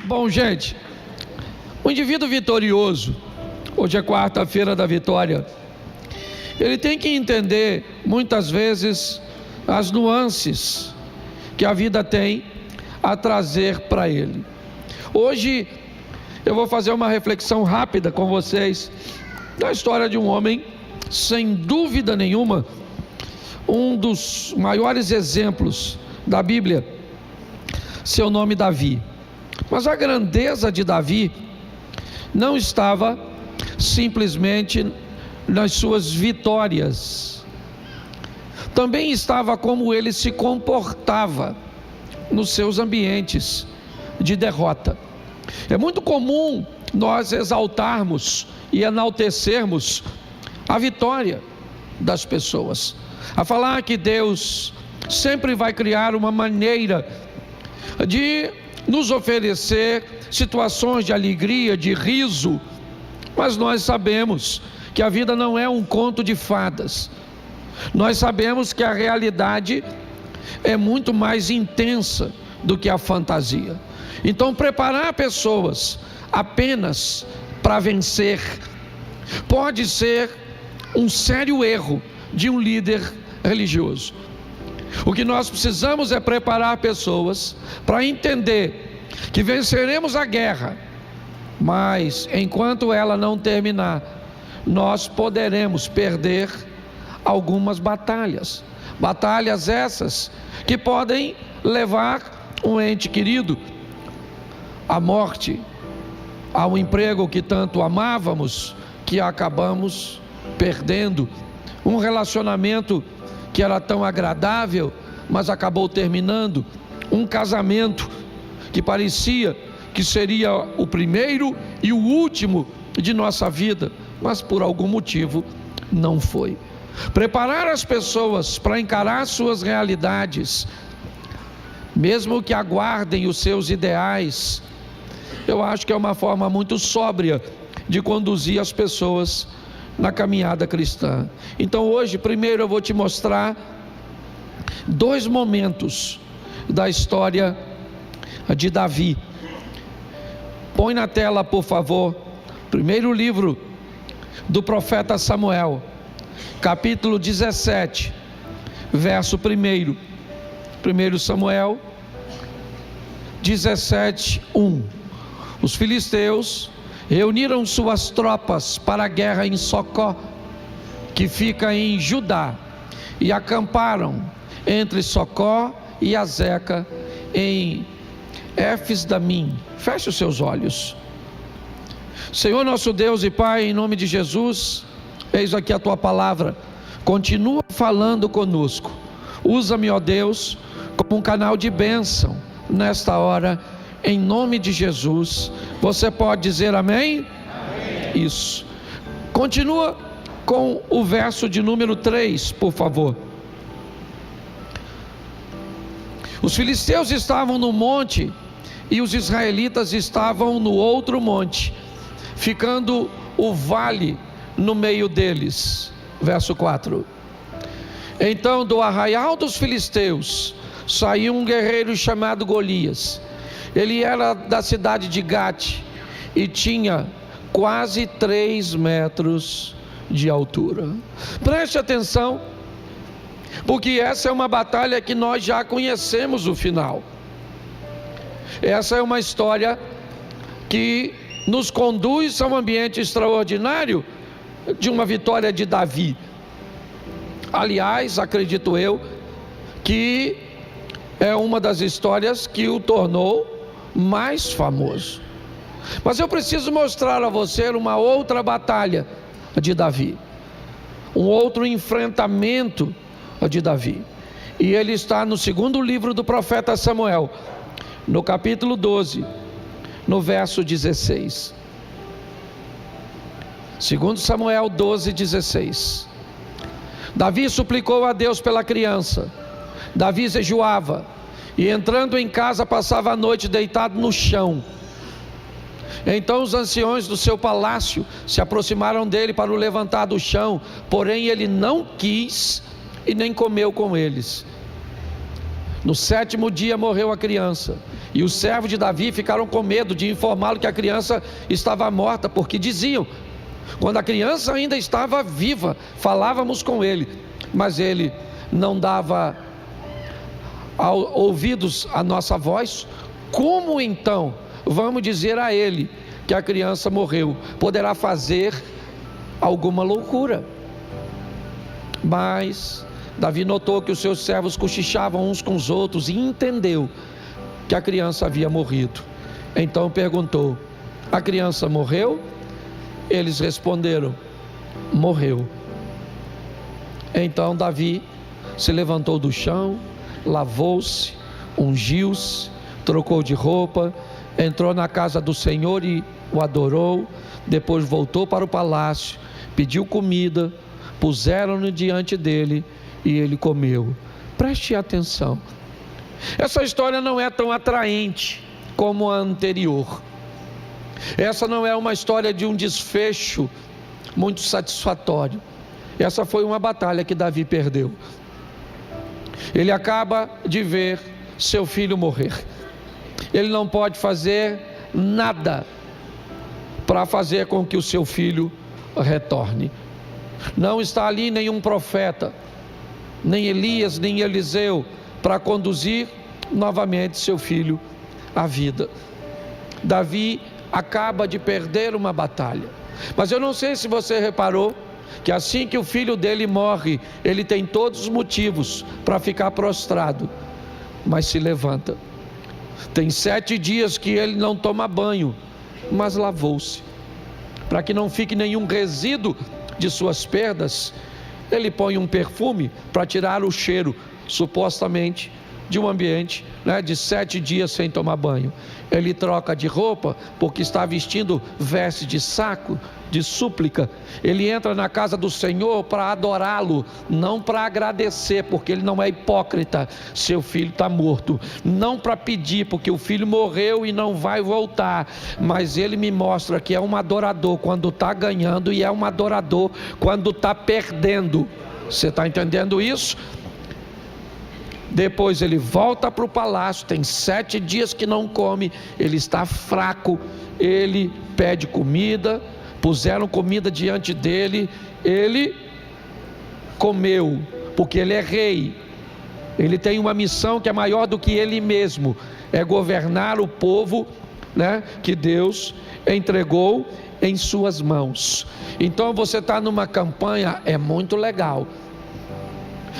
Bom, gente, o indivíduo vitorioso, hoje é quarta-feira da vitória, ele tem que entender muitas vezes as nuances que a vida tem a trazer para ele. Hoje eu vou fazer uma reflexão rápida com vocês da história de um homem, sem dúvida nenhuma, um dos maiores exemplos da Bíblia, seu nome Davi. Mas a grandeza de Davi não estava simplesmente nas suas vitórias, também estava como ele se comportava nos seus ambientes de derrota. É muito comum nós exaltarmos e enaltecermos a vitória das pessoas, a falar que Deus sempre vai criar uma maneira de nos oferecer situações de alegria, de riso, mas nós sabemos que a vida não é um conto de fadas. Nós sabemos que a realidade é muito mais intensa do que a fantasia. Então, preparar pessoas apenas para vencer pode ser um sério erro de um líder religioso. O que nós precisamos é preparar pessoas para entender que venceremos a guerra, mas enquanto ela não terminar, nós poderemos perder algumas batalhas. Batalhas essas que podem levar um ente querido à morte, ao emprego que tanto amávamos, que acabamos perdendo, um relacionamento que era tão agradável, mas acabou terminando, um casamento que parecia que seria o primeiro e o último de nossa vida, mas por algum motivo não foi. Preparar as pessoas para encarar suas realidades, mesmo que aguardem os seus ideais, eu acho que é uma forma muito sóbria de conduzir as pessoas na caminhada cristã. Então hoje, primeiro eu vou te mostrar dois momentos da história de Davi. Põe na tela, por favor, primeiro livro do profeta Samuel, capítulo 17, verso 1. 1 Samuel 17, 1. Os filisteus reuniram suas tropas para a guerra em Socó, que fica em Judá, e acamparam entre Socó e Azeca em Éfes-damim. Feche os seus olhos. Senhor nosso Deus e Pai, em nome de Jesus, eis aqui a tua palavra, continua falando conosco. Usa-me, ó Deus, como um canal de bênção nesta hora, em nome de Jesus. Você pode dizer amém? Amém. Isso. Continua com o verso de número 3, por favor. Os filisteus estavam no monte e os israelitas estavam no outro monte, ficando o vale no meio deles. Verso 4. Então do arraial dos filisteus saiu um guerreiro chamado Golias. Ele era da cidade de Gate e tinha quase 3 metros de altura. Preste atenção, porque essa é uma batalha que nós já conhecemos o final. Essa é uma história que nos conduz a um ambiente extraordinário de uma vitória de Davi. Aliás, acredito eu que é uma das histórias que o tornou mais famoso. Mas eu preciso mostrar a você uma outra batalha de Davi, um outro enfrentamento de Davi, e ele está no segundo livro do profeta Samuel, no capítulo 12, no verso 16. 2 Samuel 12, 16. Davi suplicou a Deus pela criança. Davi jejuava e, entrando em casa, passava a noite deitado no chão. Então os anciões do seu palácio se aproximaram dele para o levantar do chão, porém ele não quis e nem comeu com eles. No 7º dia morreu a criança, E os servos de Davi ficaram com medo de informá-lo que a criança estava morta, porque diziam: quando a criança ainda estava viva, falávamos com ele, mas ele não dava ouvidos à nossa voz. Como então vamos dizer a ele que a criança morreu? Poderá fazer alguma loucura. Mas Davi notou que os seus servos cochichavam uns com os outros e entendeu que a criança havia morrido. Então perguntou: a criança morreu? Eles responderam: morreu. Então Davi se levantou do chão, lavou-se, ungiu-se, trocou de roupa, entrou na casa do Senhor e o adorou. Depois voltou para o palácio, pediu comida, puseram-no diante dele e ele comeu. Preste atenção, essa história não é tão atraente como a anterior. Essa não é uma história de um desfecho muito satisfatório. Essa foi uma batalha que Davi perdeu. Ele acaba de ver seu filho morrer. Ele não pode fazer nada para fazer com que o seu filho retorne. Não está ali nenhum profeta, nem Elias, nem Eliseu, para conduzir novamente seu filho à vida. Davi acaba de perder uma batalha. Mas eu não sei se você reparou que assim que o filho dele morre, ele tem todos os motivos para ficar prostrado, mas se levanta. Tem 7 dias que ele não toma banho, mas lavou-se. Para que não fique nenhum resíduo de suas perdas, ele põe um perfume para tirar o cheiro, supostamente, de um ambiente, de 7 dias sem tomar banho. Ele troca de roupa porque está vestindo veste de saco, de súplica. Ele entra na casa do Senhor para adorá-lo, não para agradecer, porque ele não é hipócrita. Seu filho está morto, não para pedir, porque o filho morreu e não vai voltar, mas ele me mostra que é um adorador quando está ganhando e é um adorador quando está perdendo. Você está entendendo isso? Depois ele volta para o palácio, tem 7 dias que não come, ele está fraco, ele pede comida, puseram comida diante dele, ele comeu, porque ele é rei, ele tem uma missão que é maior do que ele mesmo, é governar o povo, que Deus entregou em suas mãos. Então você está numa campanha, é muito legal.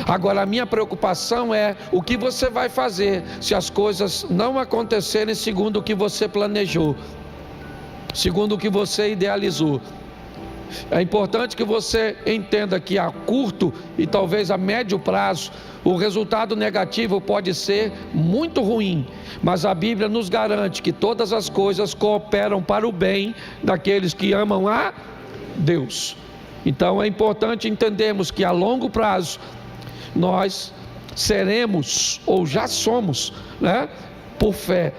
Agora a minha preocupação é o que você vai fazer se as coisas não acontecerem segundo o que você planejou, segundo o que você idealizou. É importante que você entenda que a curto e talvez a médio prazo o resultado negativo pode ser muito ruim, mas a Bíblia nos garante que todas as coisas cooperam para o bem daqueles que amam a Deus. Então é importante entendermos que a longo prazo nós seremos, ou já somos, por fé,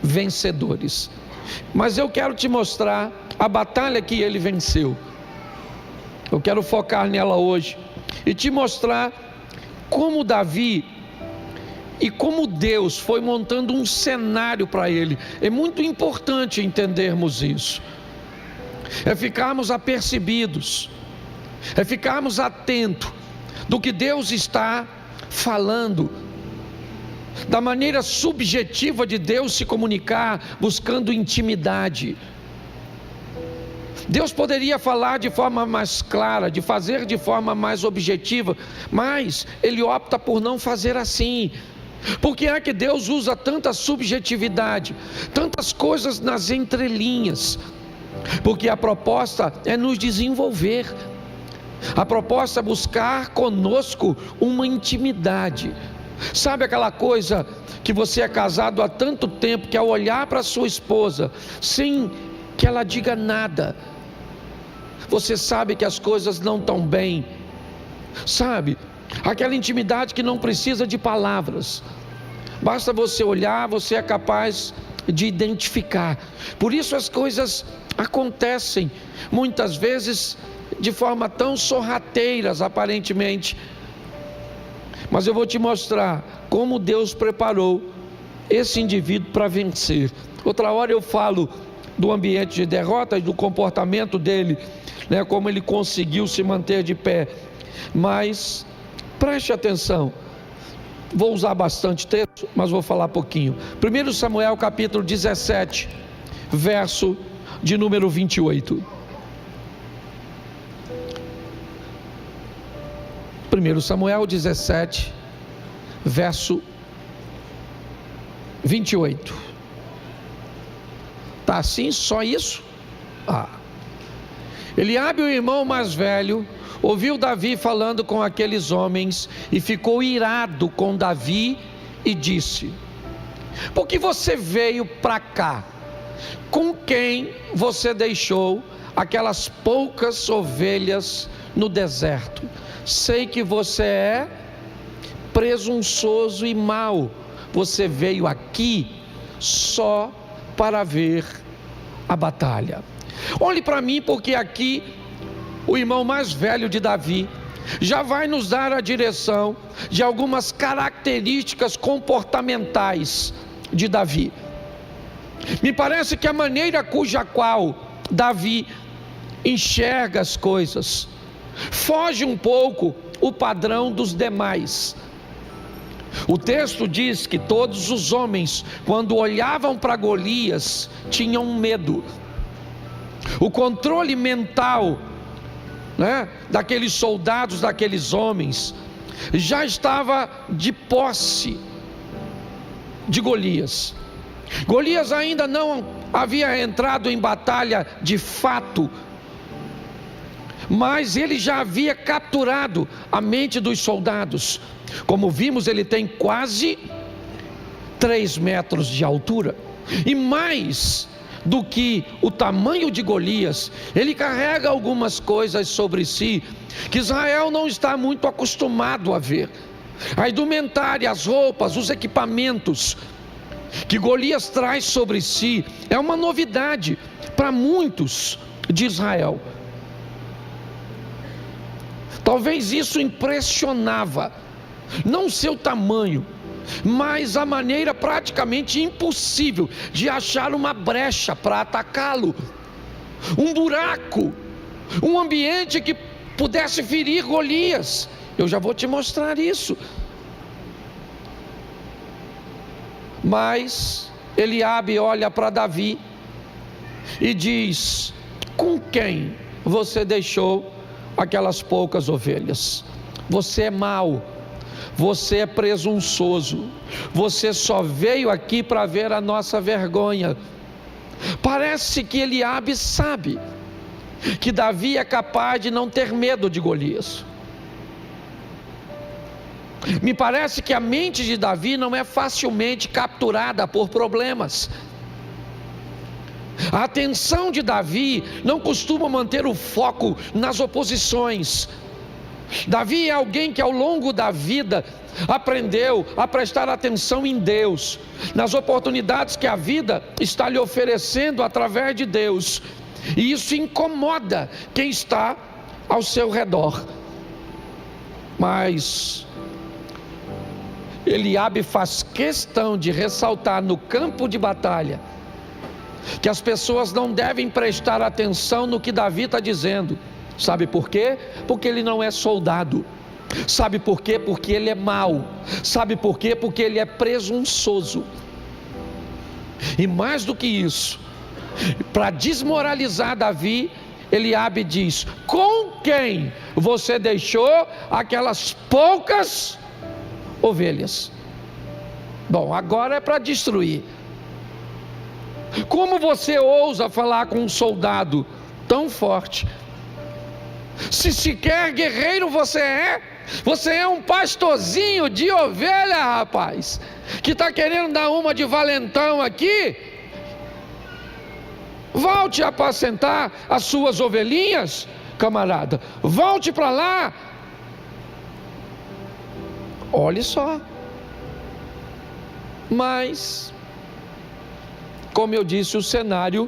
vencedores. Mas eu quero te mostrar a batalha que ele venceu. Eu quero focar nela hoje e te mostrar como Davi e como Deus foi montando um cenário para ele. É muito importante entendermos isso, é ficarmos apercebidos, é ficarmos atentos do que Deus está falando, da maneira subjetiva de Deus se comunicar, buscando intimidade. Deus poderia falar de forma mais clara, de fazer de forma mais objetiva, mas Ele opta por não fazer assim. Por que é que Deus usa tanta subjetividade, tantas coisas nas entrelinhas? Porque a proposta é nos desenvolver. A proposta é buscar conosco uma intimidade. Sabe aquela coisa que você é casado há tanto tempo, que ao olhar para sua esposa, sem que ela diga nada, você sabe que as coisas não estão bem. Sabe? Aquela intimidade que não precisa de palavras. Basta você olhar, você é capaz de identificar. Por isso as coisas acontecem muitas vezes de forma tão sorrateiras aparentemente, mas eu vou te mostrar como Deus preparou esse indivíduo para vencer. Outra hora eu falo do ambiente de derrota e do comportamento dele, né, como ele conseguiu se manter de pé. Mas preste atenção, vou usar bastante texto, mas vou falar pouquinho. 1 Samuel capítulo 17, verso de número 28. 1 Samuel 17, verso 28. Tá assim, só isso? Eliabe, o irmão mais velho, ouviu Davi falando com aqueles homens e ficou irado com Davi e disse: por que você veio para cá? Com quem você deixou aquelas poucas ovelhas no deserto? Sei que você é presunçoso e mau. Você veio aqui só para ver a batalha. Olhe para mim, porque aqui o irmão mais velho de Davi já vai nos dar a direção de algumas características comportamentais de Davi. Me parece que a maneira cuja qual Davi enxerga as coisas foge um pouco o padrão dos demais. O texto diz que todos os homens, quando olhavam para Golias, tinham medo. O controle mental, né, daqueles soldados, daqueles homens, já estava de posse de Golias. Golias ainda não havia entrado em batalha de fato, mas ele já havia capturado a mente dos soldados. Como vimos, ele tem quase 3 metros de altura, e mais do que o tamanho de Golias, ele carrega algumas coisas sobre si que Israel não está muito acostumado a ver. A indumentária, as roupas, os equipamentos que Golias traz sobre si é uma novidade para muitos de Israel. Talvez isso impressionava, não o seu tamanho, mas a maneira praticamente impossível de achar uma brecha para atacá-lo, um buraco, um ambiente que pudesse ferir Golias. Eu já vou te mostrar isso. Mas Eliabe olha para Davi e diz: com quem você deixou aquelas poucas ovelhas? Você é mau, você é presunçoso, você só veio aqui para ver a nossa vergonha. Parece que Eliabe sabe que Davi é capaz de não ter medo de Golias. Me parece que a mente de Davi não é facilmente capturada por problemas. A atenção de Davi não costuma manter o foco nas oposições. Davi é alguém que ao longo da vida aprendeu a prestar atenção em Deus, nas oportunidades que a vida está lhe oferecendo através de Deus, e isso incomoda quem está ao seu redor. Mas Eliabe faz questão de ressaltar no campo de batalha que as pessoas não devem prestar atenção no que Davi está dizendo. Sabe por quê? Porque ele não é soldado. Sabe por quê? Porque ele é mau. Sabe por quê? Porque ele é presunçoso. E mais do que isso, para desmoralizar Davi, Eliabe diz: com quem você deixou aquelas poucas ovelhas? Bom, agora é para destruir. Como você ousa falar com um soldado tão forte? Se sequer guerreiro você é um pastorzinho de ovelha, rapaz, que está querendo dar uma de valentão aqui. Volte a apacentar as suas ovelhinhas, camarada, volte para lá. Olhe só. Mas, como eu disse, o cenário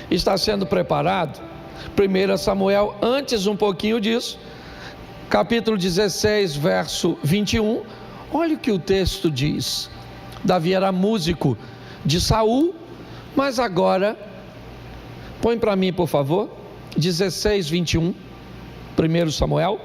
está sendo preparado. 1 Samuel, antes um pouquinho disso, capítulo 16, verso 21, olha o que o texto diz: Davi era músico de Saul, mas agora, põe para mim por favor, 16, 21, 1 Samuel.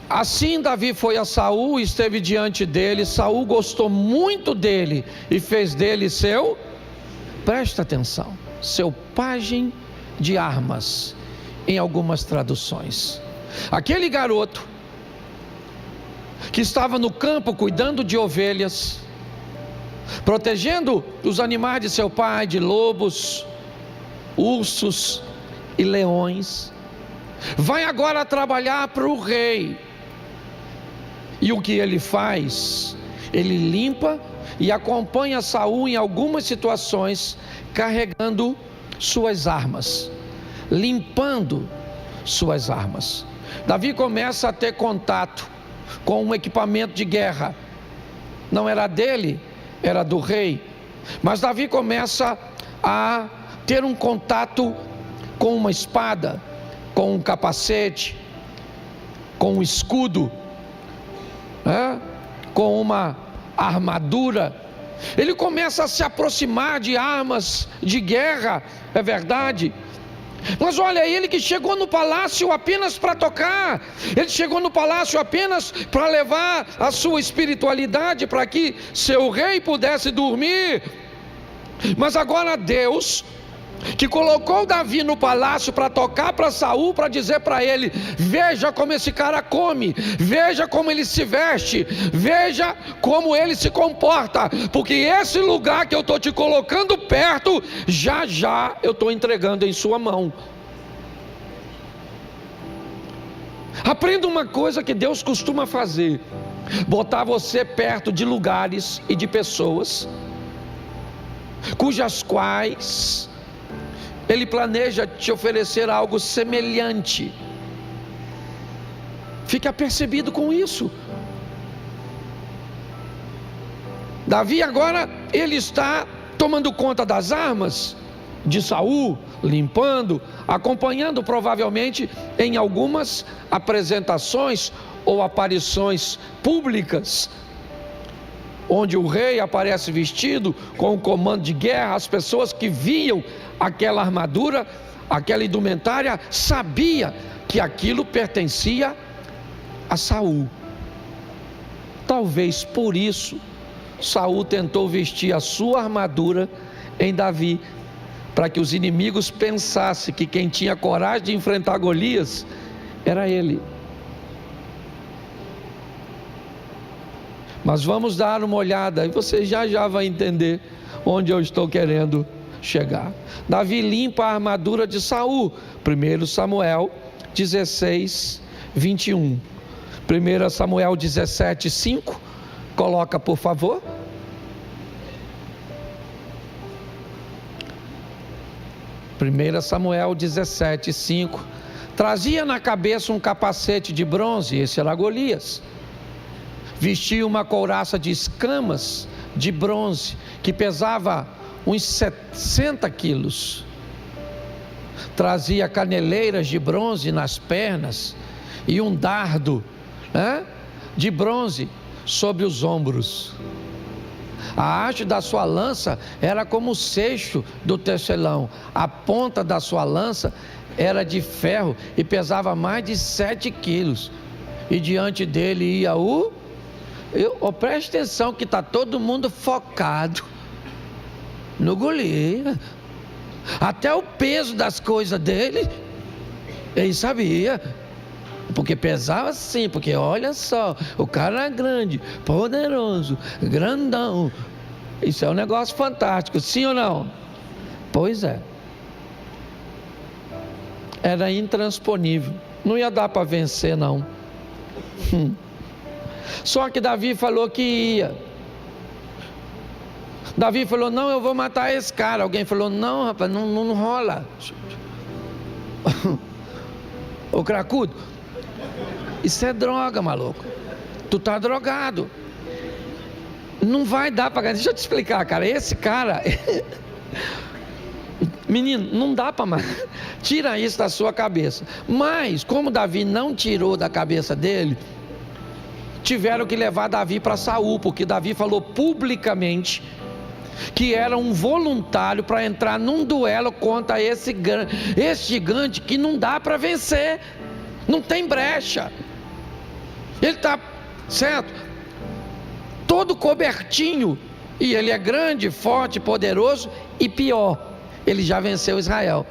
Assim Davi foi a Saul, esteve diante dele. Saul gostou muito dele e fez dele seu, presta atenção, seu pajem de armas, em algumas traduções. Aquele garoto que estava no campo cuidando de ovelhas, protegendo os animais de seu pai, de lobos, ursos e leões, vai agora trabalhar para o rei. E o que ele faz? Ele limpa e acompanha Saul em algumas situações, carregando suas armas, limpando suas armas. Davi começa a ter contato com um equipamento de guerra. Não era dele, era do rei. Mas Davi começa a ter um contato com uma espada, com um capacete, com um escudo, com uma armadura. Ele começa a se aproximar de armas de guerra, é verdade. Mas olha, ele que chegou no palácio apenas para tocar, ele chegou no palácio apenas para levar a sua espiritualidade, para que seu rei pudesse dormir. Mas agora Deus, que colocou Davi no palácio para tocar para Saul, para dizer para ele: veja como esse cara come, veja como ele se veste, veja como ele se comporta, porque esse lugar que eu estou te colocando perto, já já eu estou entregando em sua mão. Aprenda uma coisa que Deus costuma fazer: botar você perto de lugares e de pessoas cujas quais Ele planeja te oferecer algo semelhante. Fique apercebido com isso. Davi agora, ele está tomando conta das armas de Saul, limpando, acompanhando provavelmente em algumas apresentações ou aparições públicas, onde o rei aparece vestido com um comando de guerra. As pessoas que viam aquela armadura, aquela indumentária, sabia que aquilo pertencia a Saul. Talvez por isso Saul tentou vestir a sua armadura em Davi, para que os inimigos pensassem que quem tinha coragem de enfrentar Golias era ele. Mas vamos dar uma olhada e você já vai entender onde eu estou querendo chegar. Davi limpa a armadura de Saul. 1 Samuel 16, 21. 1 Samuel 17, 5. Coloca, por favor. Samuel 17, 5. Trazia na cabeça um capacete de bronze, esse era Golias. Vestia uma couraça de escamas de bronze, que pesava uns 60 quilos. Trazia caneleiras de bronze nas pernas e um dardo de bronze sobre os ombros. A haste da sua lança era como o seixo do tecelão. A ponta da sua lança era de ferro e pesava mais de 7 quilos. E diante dele ia preste atenção que está todo mundo focado no Golias. Até o peso das coisas dele, ele sabia, porque pesava sim, porque olha só, o cara é grande, poderoso, grandão. Isso é um negócio fantástico, sim ou não? Pois é. Era intransponível, não ia dar para vencer não. Só que Davi falou que ia. Davi falou: não, eu vou matar esse cara. Alguém falou: não, rapaz, não rola. Ô cracudo, isso é droga, maluco. Tu tá drogado. Não vai dar para ganhar. Deixa eu te explicar, cara. Esse cara Menino, não dá para mais. Tira isso da sua cabeça. Mas, como Davi não tirou da cabeça dele, tiveram que levar Davi para Saul, porque Davi falou publicamente que era um voluntário para entrar num duelo contra esse gigante que não dá para vencer, não tem brecha. Ele está, certo, todo cobertinho, e ele é grande, forte, poderoso, e pior, ele já venceu Israel.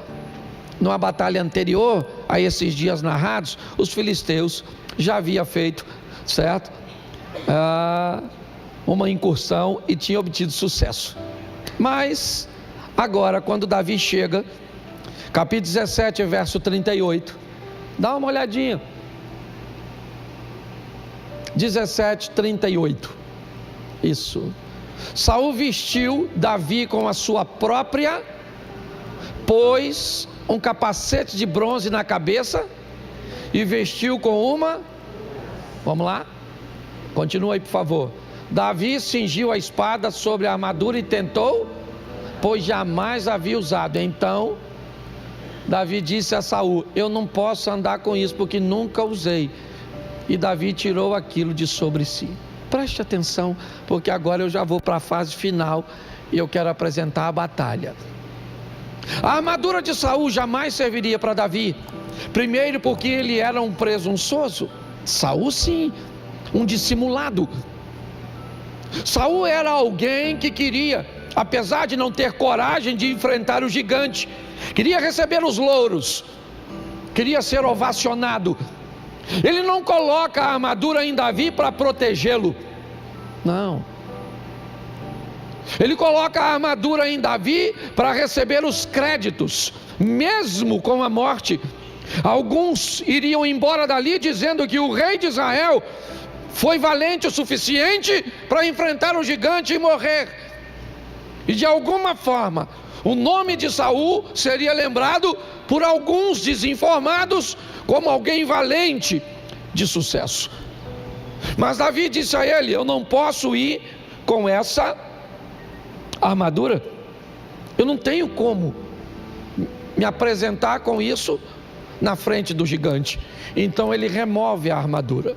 Numa batalha anterior a esses dias narrados, os filisteus já haviam feito, certo, uma incursão e tinha obtido sucesso. Mas agora, quando Davi chega, capítulo 17, verso 38, dá uma olhadinha. 17:38. Isso. Saul vestiu Davi com a sua própria, pôs um capacete de bronze na cabeça e vestiu com uma. Vamos lá? Continua aí, por favor. Davi cingiu a espada sobre a armadura e tentou, pois jamais havia usado. Então Davi disse a Saul: eu não posso andar com isso, porque nunca usei. E Davi tirou aquilo de sobre si. Preste atenção, porque agora eu já vou para a fase final e eu quero apresentar a batalha. A armadura de Saul jamais serviria para Davi. Primeiro, porque ele era um presunçoso. Saul sim, um dissimulado. Saul era alguém que queria, apesar de não ter coragem de enfrentar o gigante, queria receber os louros, queria ser ovacionado. Ele não coloca a armadura em Davi para protegê-lo, não. Ele coloca a armadura em Davi para receber os créditos, mesmo com a morte. Alguns iriam embora dali dizendo que o rei de Israel foi valente o suficiente para enfrentar o gigante e morrer. E de alguma forma, o nome de Saul seria lembrado por alguns desinformados como alguém valente de sucesso. Mas Davi disse a ele: eu não posso ir com essa armadura. Eu não tenho como me apresentar com isso na frente do gigante. Então ele remove a armadura.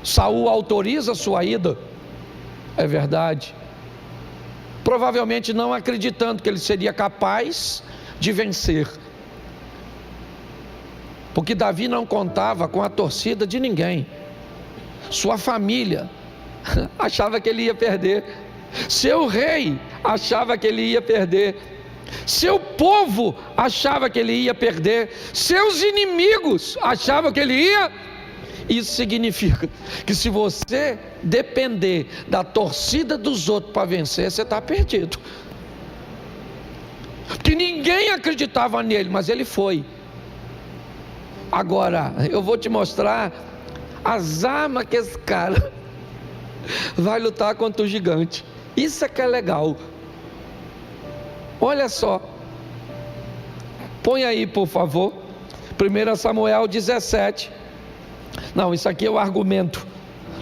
Saul autoriza sua ida, é verdade, provavelmente não acreditando que ele seria capaz de vencer, porque Davi não contava com a torcida de ninguém. Sua família achava que ele ia perder, seu rei achava que ele ia perder, seu povo achava que ele ia perder, seus inimigos achavam que ele ia. Isso significa que se você depender da torcida dos outros para vencer, você está perdido. Porque ninguém acreditava nele, mas ele foi. Agora, eu vou te mostrar as armas que esse cara vai lutar contra o gigante. Isso é que é legal. Olha só. Põe aí, por favor. 1 Samuel 17. Não, isso aqui é o argumento,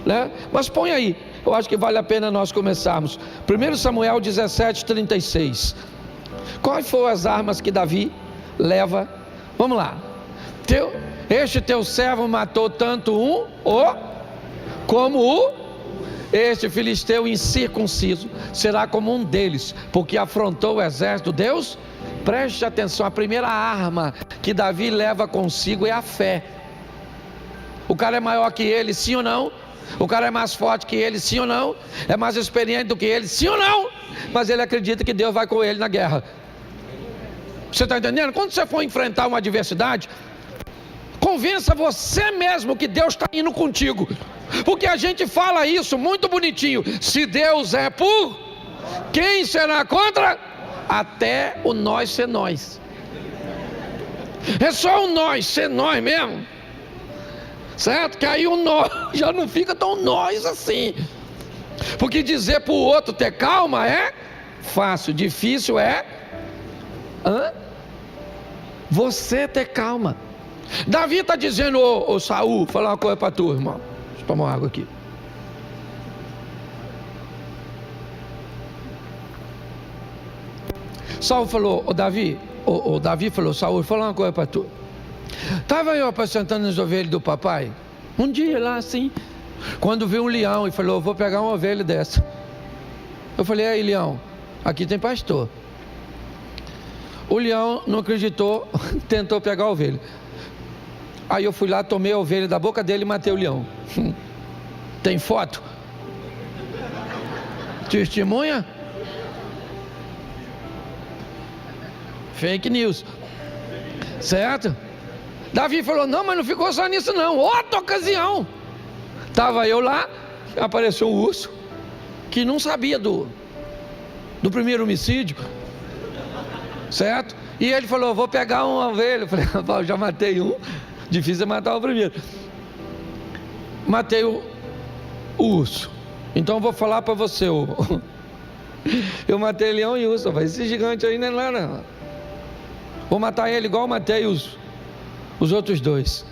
né? Mas põe aí, eu acho que vale a pena nós começarmos. 1 Samuel 17:36. Quais foram as armas que Davi leva? Vamos lá. Este teu servo matou tanto este filisteu incircunciso será como um deles, porque afrontou o exército de Deus. Preste atenção, a primeira arma que Davi leva consigo é a fé. O cara é maior que ele, sim ou não? O cara é mais forte que ele, sim ou não? É mais experiente do que ele, sim ou não? Mas ele acredita que Deus vai com ele na guerra. Você está entendendo? Quando você for enfrentar uma adversidade, convença você mesmo que Deus está indo contigo. Porque a gente fala isso muito bonitinho: se Deus é por, quem será contra? Até o nós ser nós. É só o nós ser nós mesmo, certo? Que aí o nós já não fica tão nós assim. Porque dizer para o outro ter calma é fácil, difícil é você ter calma. Davi está dizendo: ô Saul, vou falar uma coisa para tu, irmão. Deixa eu tomar uma água aqui. Saul falou, o Davi falou, Saul, vou falar uma coisa para tu. Estava eu apacentando as ovelhas do papai, um dia lá assim, quando viu um leão e falou, vou pegar uma ovelha dessa. Eu falei, aí leão, aqui tem pastor. O leão não acreditou, tentou pegar a ovelha. Aí eu fui lá, tomei a ovelha da boca dele e matei o leão. Tem foto? Testemunha? Fake news. Certo? Davi falou, não, mas não ficou só nisso não, outra ocasião. Estava eu lá, apareceu um urso, que não sabia do primeiro homicídio. Certo? E ele falou, vou pegar uma ovelha. Eu falei, rapaz, eu já matei um. Difícil é matar o primeiro. Matei o urso. Então eu vou falar para você, eu matei leão e urso. Esse gigante aí não é nada, não. Vou matar ele igual eu matei os outros dois.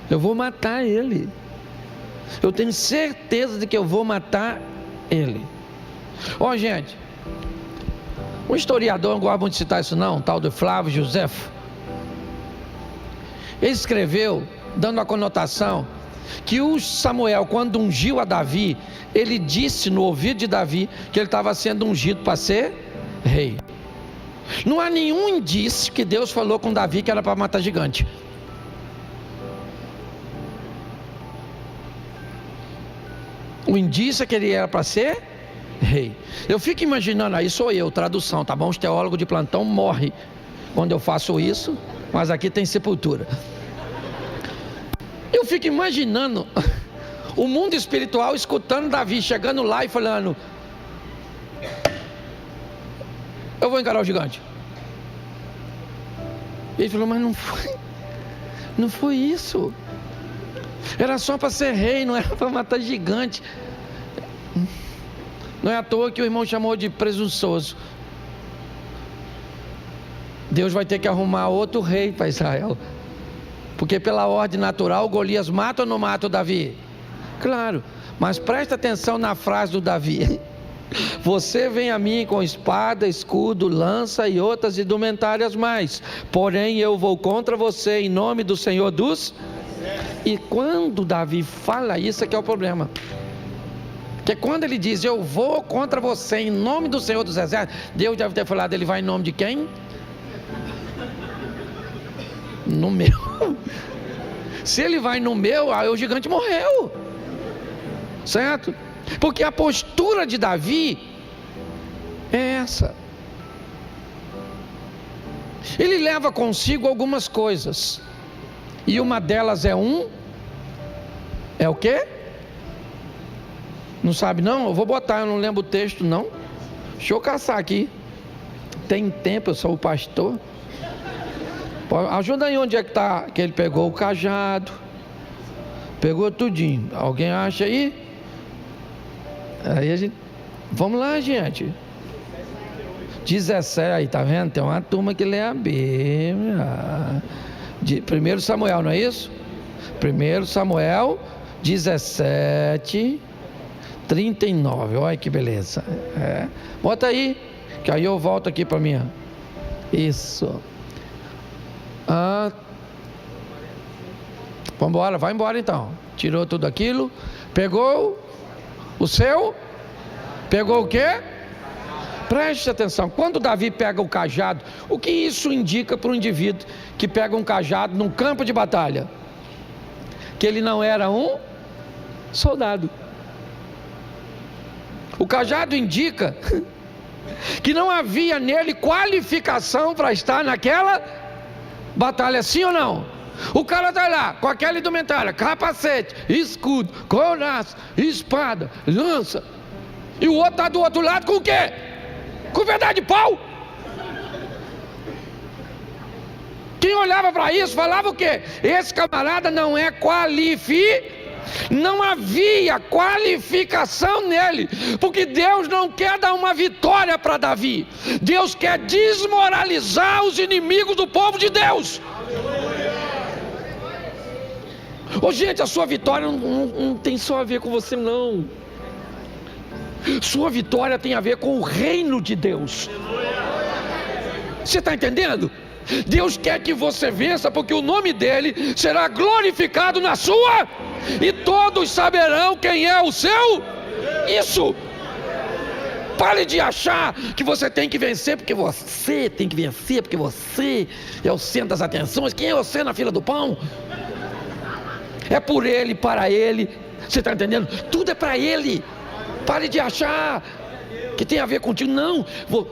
Eu vou matar ele. Eu tenho certeza de que eu vou matar ele. Ó, gente, um historiador, não gosto muito de citar isso não, tal de Flávio Josefo, ele escreveu, dando a conotação, que o Samuel, quando ungiu a Davi, ele disse no ouvido de Davi, que ele estava sendo ungido para ser rei. Não há nenhum indício que Deus falou com Davi que era para matar gigante. O indício é que ele era para ser rei. Eu fico imaginando, aí sou eu, tradução, tá bom? Os teólogos de plantão morrem quando eu faço isso, mas aqui tem sepultura. Eu fico imaginando o mundo espiritual escutando Davi chegando lá e falando, eu vou encarar o gigante. Ele falou, mas não foi isso. Era só para ser rei, não era para matar gigante. Não é à toa que o irmão chamou de presunçoso. Deus vai ter que arrumar outro rei para Israel. Porque pela ordem natural, Golias mata ou não mata o Davi? Claro, mas presta atenção na frase do Davi. Você vem a mim com espada, escudo, lança e outras indumentárias mais. Porém eu vou contra você em nome do Senhor dos... E quando Davi fala isso, é que é o problema. Porque quando ele diz, eu vou contra você em nome do Senhor dos Exércitos, Deus deve ter falado, ele vai em nome de quem? No meu. Se ele vai no meu, aí o gigante morreu. Certo? Porque a postura de Davi é essa. Ele leva consigo algumas coisas. E uma delas é o quê? Não sabe não? Eu vou botar, eu não lembro o texto não. Deixa eu caçar aqui. Tem tempo, eu sou o pastor. Ajuda aí onde é que está, que ele pegou o cajado. Pegou tudinho. Alguém acha aí? Aí a gente... Vamos lá, gente. 17, aí tá vendo? Tem uma turma que lê a Bíblia. 1 Samuel, não é isso? 1 Samuel 17, 39. Olha que beleza. Bota aí, que aí eu volto aqui para mim. Isso. Vamos embora, vai embora então. Tirou tudo aquilo. Pegou o seu. Pegou o quê? Preste atenção, quando Davi pega o cajado, o que isso indica para um indivíduo que pega um cajado num campo de batalha? Que ele não era um soldado. O cajado indica que não havia nele qualificação para estar naquela batalha, sim ou não? O cara está lá com aquela indumentária, capacete, escudo, couraça, espada, lança, e o outro está do outro lado com o quê? Com verdade de pau. Quem olhava para isso falava o quê? Esse camarada não é não havia qualificação nele, porque Deus não quer dar uma vitória para Davi, Deus quer desmoralizar os inimigos do povo de Deus. Gente, a sua vitória não tem só a ver com você não. Sua vitória tem a ver com o reino de Deus. Você está entendendo? Deus quer que você vença, porque o nome dele será glorificado na sua, e todos saberão quem é o seu. Isso. Pare de achar que você tem que vencer porque você tem que vencer, porque você é o centro das atenções. Quem é você na fila do pão? É por ele, para ele. Você está entendendo? Tudo é para ele. Pare de achar que tem a ver contigo. Não,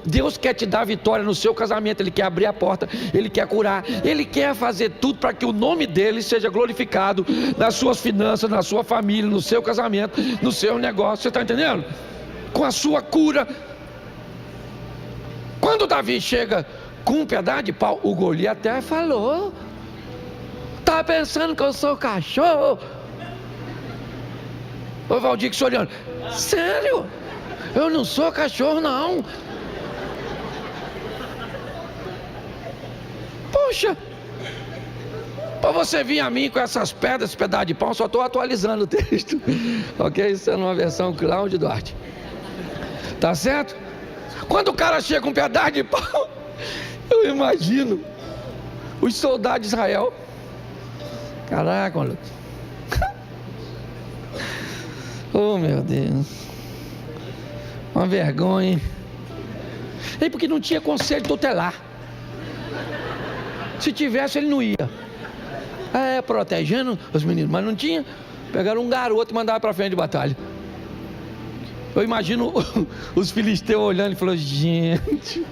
Deus quer te dar vitória no seu casamento. Ele quer abrir a porta, Ele quer curar, Ele quer fazer tudo para que o nome dele seja glorificado nas suas finanças, na sua família, no seu casamento, no seu negócio. Você está entendendo? Com a sua cura. Quando Davi chega com um pedaço de pau, o Golias até falou: tá pensando que eu sou cachorro? Ô Valdir, que se olhando, sério? Eu não sou cachorro, não. Poxa, para você vir a mim com essas pedras, esse pedaço de pau, só estou atualizando o texto. Ok? Isso é numa versão Cláudio Duarte. Tá certo? Quando o cara chega com um pedaço de pau, eu imagino os soldados de Israel. Caraca, maluco. Oh, meu Deus. Uma vergonha, hein? E porque não tinha conselho tutelar. Se tivesse, ele não ia. Protegendo os meninos, mas não tinha. Pegaram um garoto e mandaram para frente de batalha. Eu imagino os filisteus olhando e falando: gente,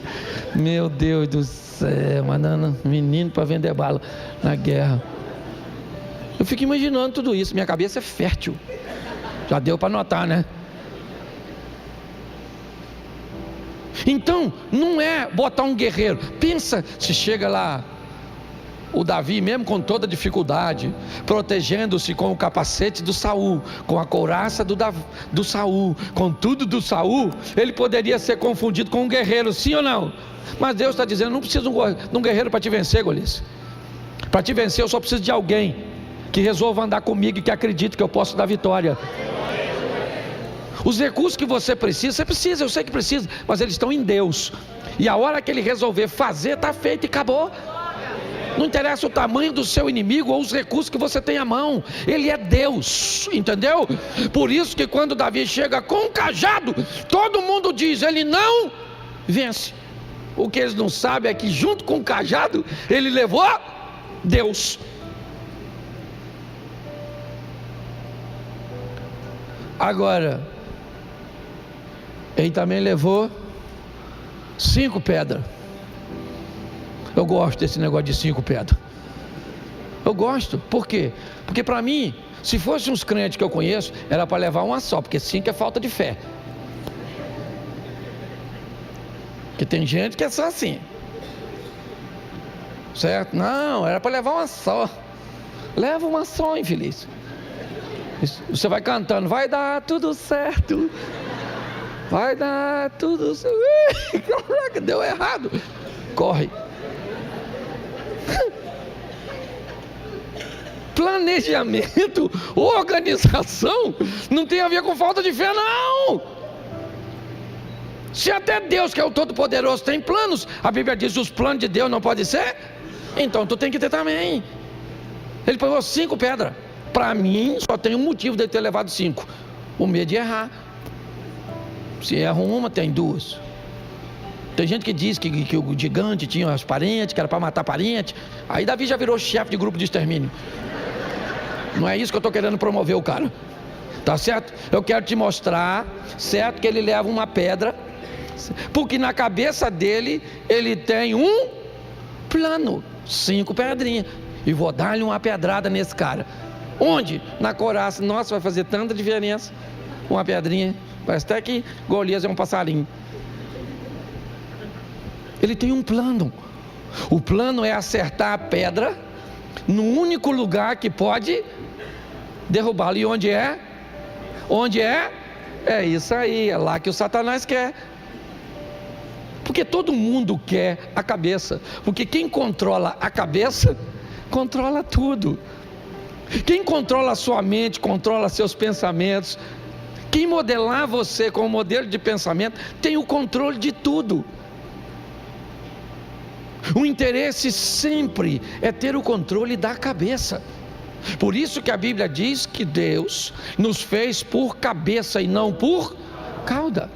meu Deus do céu, mandando menino para vender bala na guerra. Eu fico imaginando tudo isso. Minha cabeça é fértil. Já deu para notar, né? Então, não é botar um guerreiro. Pensa, se chega lá o Davi, mesmo com toda dificuldade, protegendo-se com o capacete do Saul, com a couraça do Saul, com tudo do Saul, ele poderia ser confundido com um guerreiro, sim ou não? Mas Deus está dizendo: não precisa de um guerreiro para te vencer, Golias. Para te vencer eu só preciso de alguém que resolva andar comigo e que acredite que eu posso dar vitória. Os recursos que você precisa, eu sei que precisa, mas eles estão em Deus. E a hora que Ele resolver fazer, está feito e acabou. Não interessa o tamanho do seu inimigo ou os recursos que você tem à mão. Ele é Deus, entendeu? Por isso que quando Davi chega com um cajado, todo mundo diz: ele não vence. O que eles não sabem é que junto com o cajado, ele levou Deus. Agora, ele também levou 5 pedras. Eu gosto desse negócio de 5 pedras. Eu gosto. Por quê? Porque para mim, se fosse uns crentes que eu conheço, era para levar uma só, porque 5 é falta de fé. Porque tem gente que é só assim. Certo? Não, era para levar uma só. Leva uma só, infeliz. Você vai cantando: vai dar tudo certo. Vai dar tudo certo. Caraca, deu errado. Corre. Planejamento, organização, não tem a ver com falta de fé, não. Se até Deus, que é o Todo-Poderoso, tem planos, a Bíblia diz: os planos de Deus não podem ser, então tu tem que ter também. Ele pegou 5 pedras. Para mim, só tem um motivo de ele ter levado 5: o medo de errar. Se erra uma, tem 2. Tem gente que diz que o gigante tinha as parentes, que era para matar parente. Aí Davi já virou chefe de grupo de extermínio. Não é isso que eu estou querendo promover o cara. Tá certo? Eu quero te mostrar, certo, que ele leva uma pedra, porque na cabeça dele, ele tem um plano. 5 pedrinhas. E vou dar-lhe uma pedrada nesse cara. Onde? Na couraça. Nossa, vai fazer tanta diferença. Uma pedrinha. Parece até que Golias é um passarinho. Ele tem um plano. O plano é acertar a pedra no único lugar que pode derrubá-lo. E onde é? Onde é? É isso aí, é lá que o Satanás quer. Porque todo mundo quer a cabeça. Porque quem controla a cabeça, controla tudo. Quem controla a sua mente, controla seus pensamentos. Quem modelar você com o modelo de pensamento, tem o controle de tudo. O interesse sempre é ter o controle da cabeça. Por isso que a Bíblia diz que Deus nos fez por cabeça e não por cauda.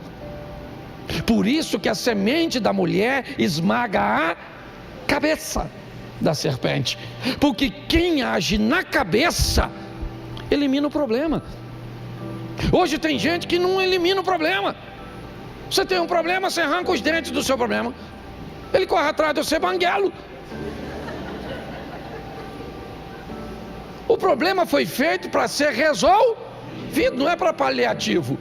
Por isso que a semente da mulher esmaga a cabeça da serpente. Porque quem age na cabeça elimina o problema. Hoje tem gente que não elimina o problema. Você tem um problema, você arranca os dentes do seu problema. Ele corre atrás de você, banguelo. O problema foi feito para ser resolvido, não é para paliativo.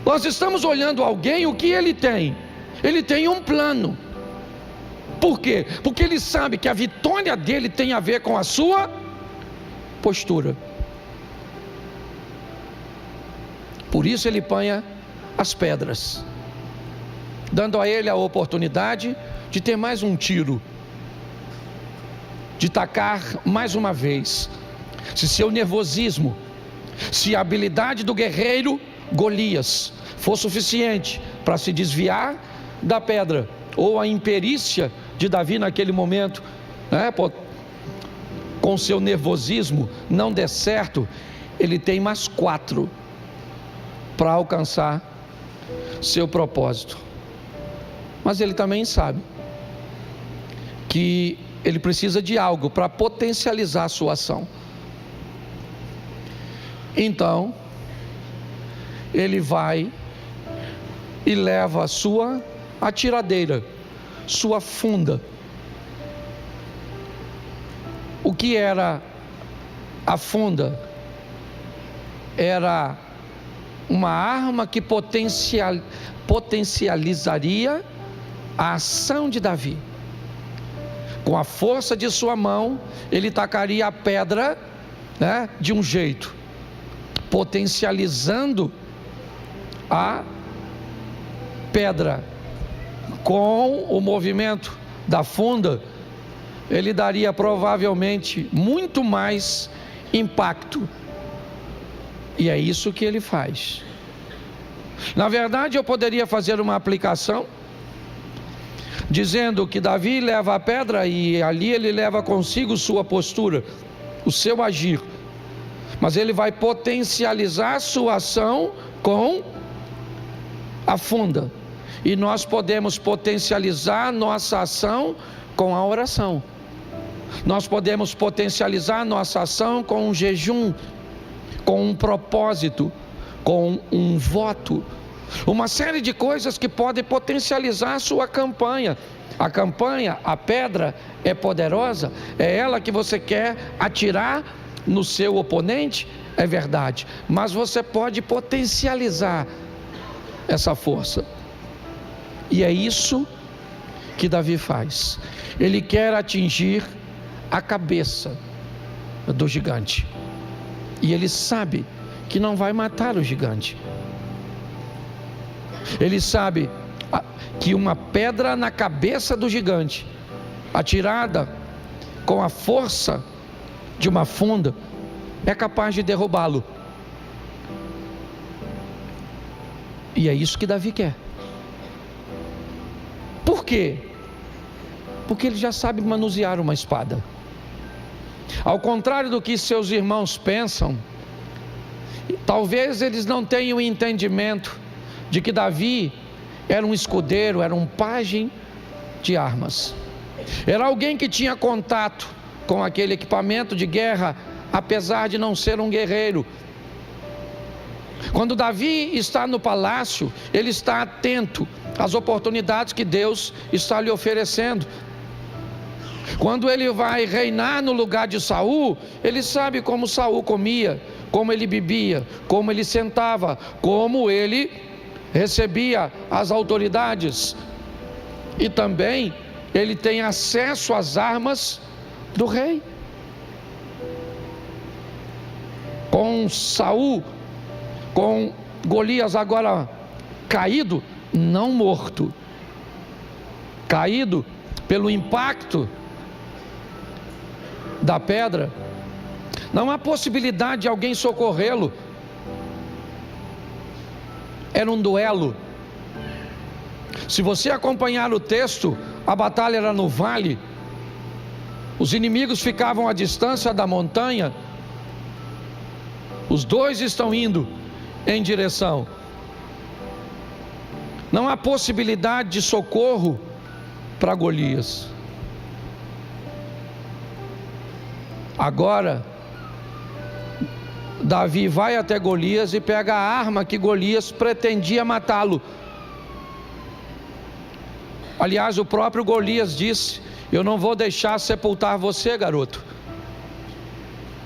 Nós estamos olhando alguém, o que ele tem? Ele tem um plano. Por quê? Porque ele sabe que a vitória dele tem a ver com a sua postura. Por isso ele apanha as pedras, dando a ele a oportunidade de ter mais um tiro, de tacar mais uma vez. Se seu nervosismo, se a habilidade do guerreiro Golias for suficiente para se desviar da pedra, ou a imperícia de Davi naquele momento, com seu nervosismo não der certo, ele tem mais 4 para alcançar seu propósito. Mas ele também sabe que ele precisa de algo para potencializar a sua ação. Então ele vai e leva a sua atiradeira, sua funda. O que era a funda? Era uma arma que potencializaria a ação de Davi. Com a força de sua mão, ele tacaria a pedra, de um jeito, potencializando a pedra. Com o movimento da funda, ele daria provavelmente muito mais impacto. E é isso que ele faz. Na verdade, eu poderia fazer uma aplicação dizendo que Davi leva a pedra e ali ele leva consigo sua postura, o seu agir. Mas ele vai potencializar sua ação com a funda. E nós podemos potencializar nossa ação com a oração. Nós podemos potencializar nossa ação com um jejum, com um propósito, com um voto. Uma série de coisas que podem potencializar a sua campanha. A campanha, a pedra é poderosa, é ela que você quer atirar no seu oponente, é verdade. Mas você pode potencializar essa força. E é isso que Davi faz. Ele quer atingir a cabeça do gigante. E ele sabe que não vai matar o gigante. Ele sabe que uma pedra na cabeça do gigante, atirada com a força de uma funda, é capaz de derrubá-lo. E é isso que Davi quer. Por quê? Porque ele já sabe manusear uma espada. Ao contrário do que seus irmãos pensam, talvez eles não tenham entendimento de que Davi era um escudeiro, era um pajem de armas. Era alguém que tinha contato com aquele equipamento de guerra, apesar de não ser um guerreiro. Quando Davi está no palácio, ele está atento às oportunidades que Deus está lhe oferecendo. Quando ele vai reinar no lugar de Saul, ele sabe como Saul comia, como ele bebia, como ele sentava, como ele recebia as autoridades. E também ele tem acesso às armas do rei. Com Saul, com Golias agora caído, não morto, caído pelo impacto da pedra, não há possibilidade de alguém socorrê-lo. Era um duelo. Se você acompanhar o texto, A batalha era no vale. Os inimigos ficavam à distância da montanha. Os dois estão indo em direção. Não há possibilidade de socorro para Golias. Agora, Davi vai até Golias e pega a arma que Golias pretendia matá-lo. Aliás, o próprio Golias disse: eu não vou deixar sepultar você, garoto,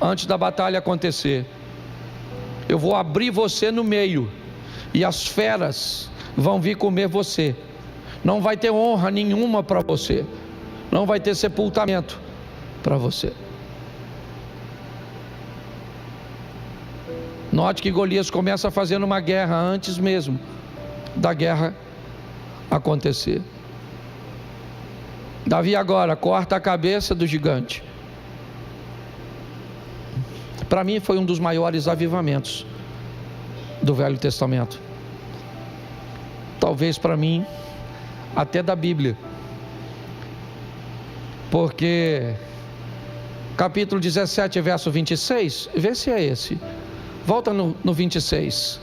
antes da batalha acontecer. Eu vou abrir você no meio, e as feras vão vir comer você. Não vai ter honra nenhuma para você, não vai ter sepultamento para você. Note que Golias começa fazendo uma guerra antes mesmo da guerra acontecer. Davi agora corta a cabeça do gigante. Para mim foi um dos maiores avivamentos do Velho Testamento. Talvez para mim até da Bíblia. Porque capítulo 17, verso 26, vê se é esse. Volta no 26.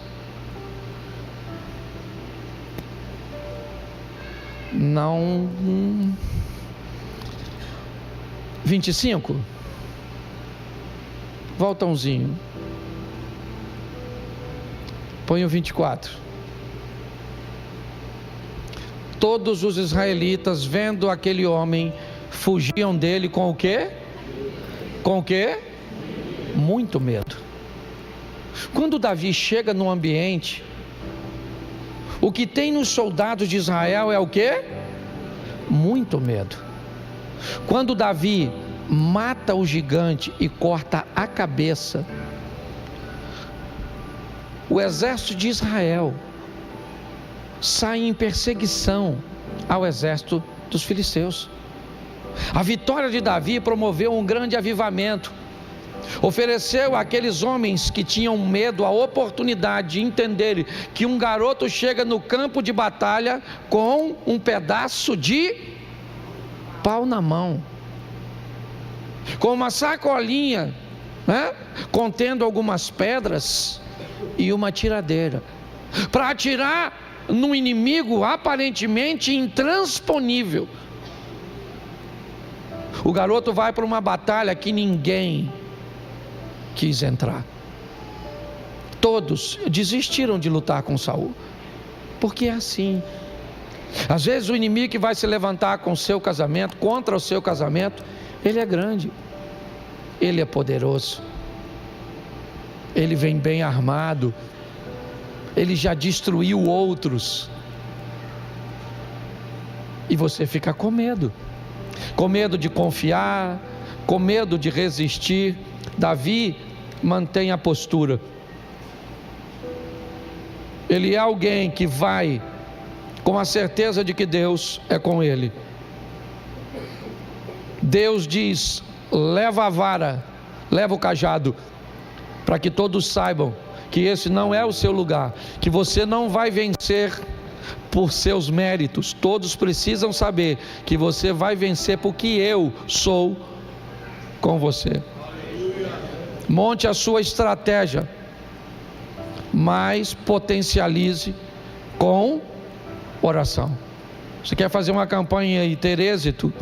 Não. 25. Volta umzinho. Põe o 24. Todos os israelitas, vendo aquele homem, fugiam dele com o quê? Com o quê? Muito medo. Quando Davi chega no ambiente, o que tem nos soldados de Israel é o quê? Muito medo. Quando Davi mata o gigante e corta a cabeça, o exército de Israel sai em perseguição ao exército dos filisteus. A vitória de Davi promoveu um grande avivamento. Ofereceu àqueles homens que tinham medo a oportunidade de entenderem que um garoto chega no campo de batalha com um pedaço de pau na mão, com uma sacolinha, né, contendo algumas pedras e uma tiradeira, para atirar num inimigo aparentemente intransponível. O garoto vai para uma batalha que ninguém quis entrar. Todos desistiram de lutar com Saul, porque é assim. Às vezes o inimigo que vai se levantar com o seu casamento, contra o seu casamento, ele é grande, ele é poderoso, ele vem bem armado, ele já destruiu outros, e você fica com medo de confiar, com medo de resistir. Davi mantém a postura. Ele é alguém que vai com a certeza de que Deus é com ele. Deus diz: leva a vara, leva o cajado, para que todos saibam que esse não é o seu lugar, que você não vai vencer por seus méritos. Todos precisam saber que você vai vencer porque eu sou com você. Monte a sua estratégia, mas potencialize com oração. Você quer fazer uma campanha e ter êxito?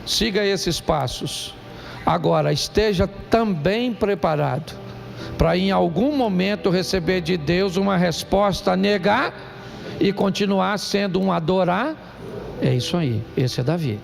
Siga esses passos. Agora, esteja também preparado para em algum momento receber de Deus uma resposta, negar e continuar sendo um adorar. É isso aí, esse é Davi.